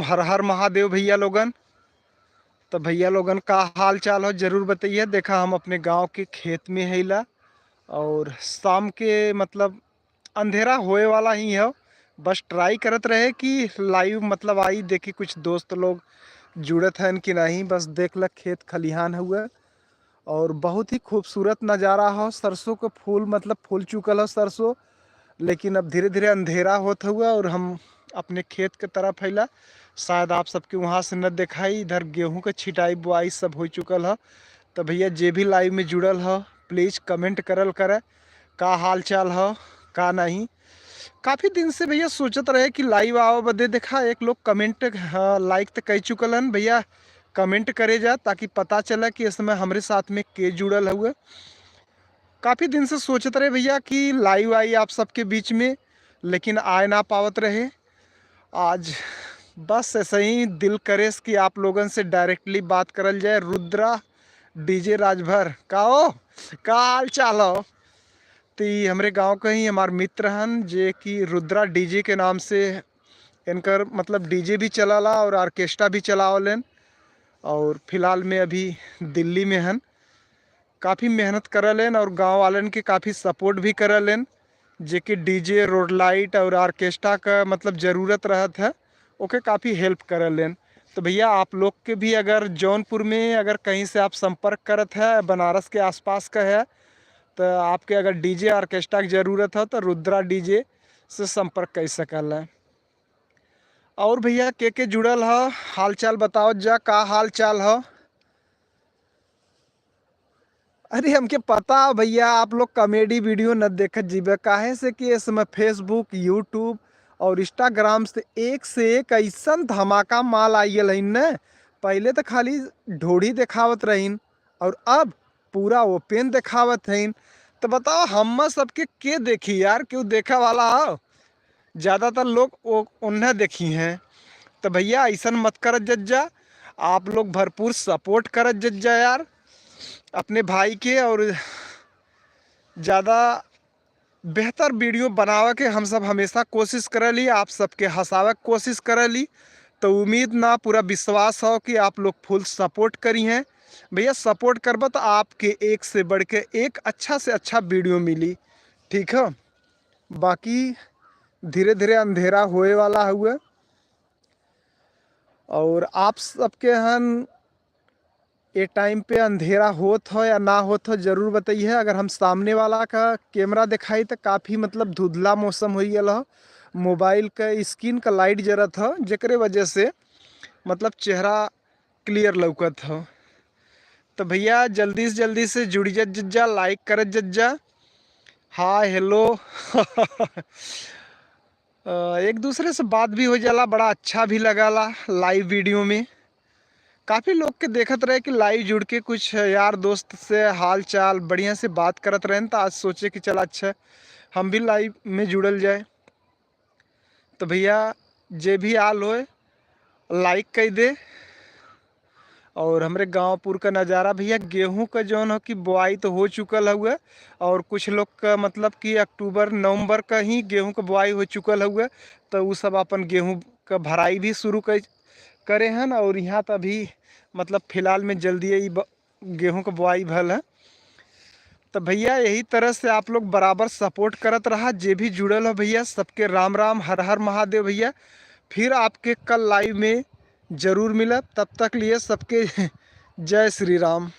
हर हर महादेव भैया लोगन। तो भैया लोगन का हाल चाल हो जरूर बताइए। देखा हम अपने गांव के खेत में हैला और शाम के मतलब अंधेरा होए वाला ही है। बस ट्राई करत रहे कि लाइव मतलब आई देखी कुछ दोस्त लोग जुड़त हैं कि नहीं। बस देख लग खेत खलिहान हुआ और बहुत ही खूबसूरत नज़ारा हो। सरसों के फूल मतलब फूल चुकल हो सरसों, लेकिन अब धीरे धीरे अंधेरा होता हुआ और हम अपने खेत के तरफ हैला। शायद आप सबके वहाँ से न दिखाई, इधर गेहूं के छिटाई बुआई सब हो चुकल है। तो भैया जे भी लाइव में जुड़ल हो प्लीज़ कमेंट करल करे का हाल चाल हो का नहीं। काफ़ी दिन से भैया सोचत रहे कि लाइव आओ बदे। देखा एक लोग कमेंट लाइक तो कह चुकल हन भैया, कमेंट करे जा ताकि पता चला कि इस समय हमारे साथ में के जुड़ल हुए। काफ़ी दिन से सोचते रहे भैया कि लाइव आई आप सबके बीच में, लेकिन आए ना पावत रहे। आज बस ऐसे ही दिल करे कि आप लोगों से डायरेक्टली बात करल जाए। रुद्रा डीजे राजभर का हो, का हाल चाल हो। तो ये हमारे गांव का ही हमारे मित्र हन जे कि रुद्रा डीजे के नाम से इनकर मतलब डीजे भी चलाला और ऑर्केस्ट्रा भी चलावलन। और फिलहाल में अभी दिल्ली में हन। काफ़ी मेहनत करलन और गांव वालन के काफ़ी सपोर्ट भी करलन। जे कि डीजे रोड लाइट और ऑर्केस्ट्रा का मतलब ज़रूरत रहत है ओके काफ़ी हेल्प करलन। तो भैया आप लोग के भी अगर जौनपुर में अगर कहीं से आप संपर्क करत है, बनारस के आसपास का है, तो आपके अगर डीजे ऑर्केस्ट्रा की ज़रूरत हो तो रुद्रा डीजे से संपर्क कर सकल है। और भैया के जुड़ल हो हाल चाल बताओ जा का हाल चाल हो। अरे हमके पता है भैया आप लोग कॉमेडी वीडियो न देखत जीबे, काहे से कि इस समय फेसबुक यूट्यूब और इंस्टाग्राम से एक ऐसा धमाका माल आइल है न। पहले तो खाली ढोड़ी दिखावत रहीन और अब पूरा ओपन दिखावत हैं। तो बताओ हम सबके के देखी यार, क्यों देखा वाला हो। ज़्यादातर लोग वो उन्हें देखी हैं। तो भैया ऐसा मत करत जज्जा, आप लोग भरपूर सपोर्ट करत जज्जा यार अपने भाई के। और ज़्यादा बेहतर वीडियो बनावे के हम सब हमेशा कोशिश करली, आप सबके हंसावे के कोशिश करली। तो उम्मीद ना पूरा विश्वास हो कि आप लोग फुल सपोर्ट करी हैं। भैया सपोर्ट करब तो आपके एक से बढ़ के एक अच्छा से अच्छा वीडियो मिली, ठीक है। बाकी धीरे धीरे अंधेरा होए वाला हुआ और आप सबके हन ये टाइम पे अंधेरा होत हो या ना होत हो ज़रूर बताइए। अगर हम सामने वाला का कैमरा दिखाई तो काफ़ी मतलब धुंधला मौसम हो गया हो। मोबाइल का स्क्रीन का लाइट जरत हो जेकरे वजह से मतलब चेहरा क्लियर लौकत हो। तो भैया जल्दी से जुड़ी जज्जा, लाइक करत जज्जा, हाय हेलो एक दूसरे से बात भी हो जाला, बड़ा अच्छा भी लगाला लाइव वीडियो में। काफ़ी लोग के देखत रहे कि लाइव जुड़ के कुछ यार दोस्त से हाल चाल बढ़िया से बात करत रहे, तो आज सोचे कि चला अच्छा हम भी लाइव में जुड़ल जाए। तो भैया जे भी आल होए लाइक कर दे। और हमारे गांवपुर का नज़ारा भैया गेहूं का जौन हो कि बुआई तो हो चुकल हुआ और कुछ लोग का मतलब कि अक्टूबर नवंबर का ही गेहूं का बुआई हो चुकल हुआ। तो वो सब अपन गेहूं का भराई भी शुरू करे हैं। और यहाँ तो अभी मतलब फ़िलहाल में जल्दी ही गेहूं का बुआई भल है। तो भैया यही तरह से आप लोग बराबर सपोर्ट करत रहा। जे भी जुड़ल हो भैया सबके राम राम, हर हर महादेव भैया। फिर आपके कल लाइव में ज़रूर मिला, तब तक लिए सबके जय श्री राम।